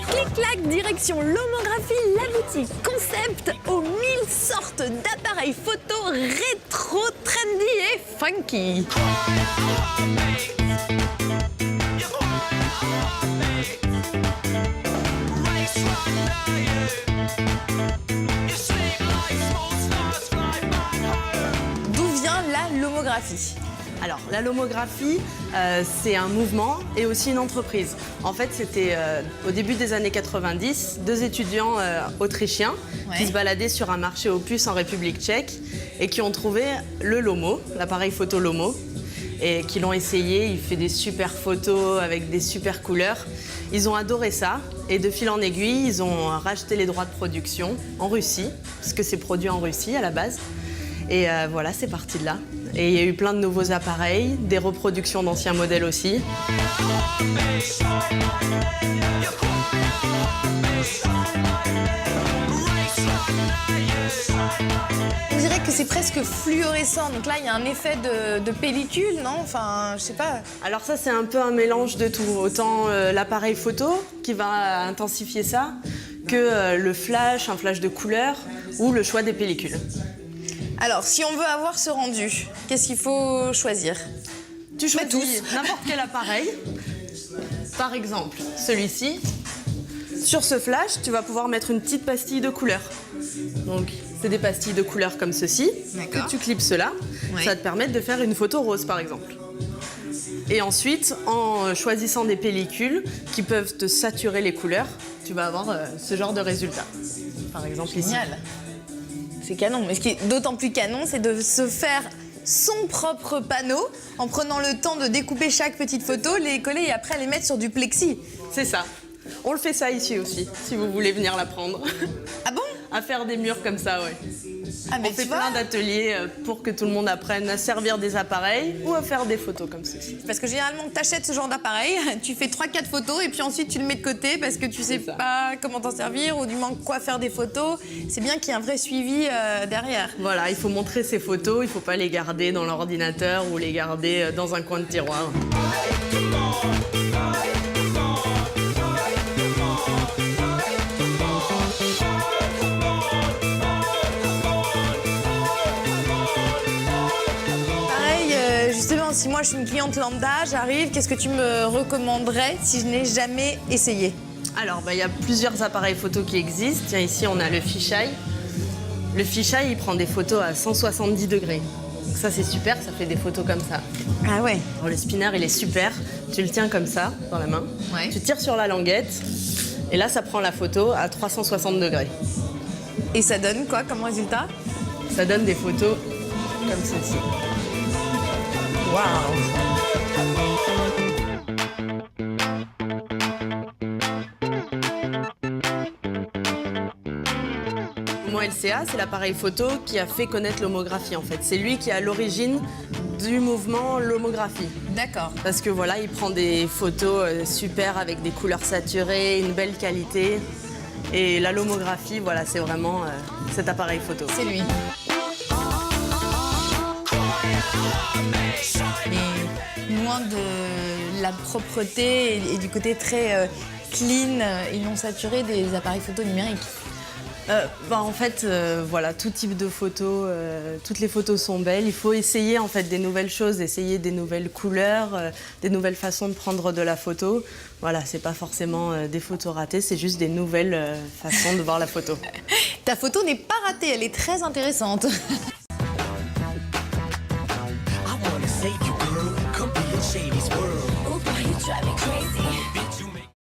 Clic-clac, direction l'homographie, la boutique concept aux 1000 sortes d'appareils photo rétro, trendy et funky. D'où vient la lomographie? Alors, la lomographie, c'est un mouvement et aussi une entreprise. En fait, c'était au début des années 90, deux étudiants autrichiens qui se baladaient sur un marché aux puces en République tchèque et qui ont trouvé le Lomo, l'appareil photo Lomo, et qui l'ont essayé. Il fait des super photos avec des super couleurs. Ils ont adoré ça et de fil en aiguille, ils ont racheté les droits de production en Russie, puisque c'est produit en Russie à la base. Et voilà, c'est parti de là. Et il y a eu plein de nouveaux appareils, des reproductions d'anciens modèles aussi. On dirait que c'est presque fluorescent, donc là il y a un effet de pellicule, non? Enfin, je sais pas. Alors ça, c'est un peu un mélange de tout. Autant l'appareil photo qui va intensifier ça, que le flash, un flash de couleur, ou le choix des pellicules. Alors, si on veut avoir ce rendu, qu'est-ce qu'il faut choisir? Tu choisis n'importe quel appareil. Par exemple, celui-ci. Sur ce flash, tu vas pouvoir mettre une petite pastille de couleur. Donc, c'est des pastilles de couleur comme ceci, que tu clipses là. Ouais. Ça va te permettre de faire une photo rose, par exemple. Et ensuite, en choisissant des pellicules qui peuvent te saturer les couleurs, tu vas avoir ce genre de résultat. Par exemple, génial. Ici. C'est canon. Mais ce qui est d'autant plus canon, c'est de se faire son propre panneau en prenant le temps de découper chaque petite photo, les coller et après les mettre sur du plexi. C'est ça. On le fait ça ici aussi, si vous voulez venir l'apprendre. Ah bon? À faire des murs comme ça, ouais. Ah, mais on fait plein d'ateliers pour que tout le monde apprenne à servir des appareils ou à faire des photos comme ceci. Parce que généralement, tu achètes ce genre d'appareil, tu fais 3-4 photos et puis ensuite tu le mets de côté parce que tu sais pas comment t'en servir ou du moins quoi faire des photos. C'est bien qu'il y ait un vrai suivi derrière. Voilà, il faut montrer ces photos, il faut pas les garder dans l'ordinateur ou les garder dans un coin de tiroir. Justement, si moi je suis une cliente lambda, j'arrive, qu'est-ce que tu me recommanderais si je n'ai jamais essayé? Alors, il y a plusieurs appareils photo qui existent. Tiens, ici, on a le fisheye. Le fisheye, il prend des photos à 170 degrés. Donc ça, c'est super, ça fait des photos comme ça. Ah ouais. Alors, le spinner, il est super. Tu le tiens comme ça, dans la main. Ouais. Tu tires sur la languette. Et là, ça prend la photo à 360 degrés. Et ça donne quoi comme résultat? Ça donne des photos comme ceci. Waouh! Lomo LCA, c'est l'appareil photo qui a fait connaître l'homographie en fait. C'est lui qui est à l'origine du mouvement lomographie. D'accord. Parce que voilà, il prend des photos super avec des couleurs saturées, une belle qualité. Et la lomographie, voilà, c'est vraiment cet appareil photo. C'est lui. Et loin de la propreté et du côté très clean et non saturé des appareils photo numériques. En fait, voilà, tout type de photos, toutes les photos sont belles. Il faut essayer en fait des nouvelles choses, essayer des nouvelles couleurs, des nouvelles façons de prendre de la photo. Voilà, c'est pas forcément des photos ratées, c'est juste des nouvelles façons de voir la photo. Ta photo n'est pas ratée, elle est très intéressante. Save you, girl. Come be in Shady's world. Oh boy, you drive me crazy.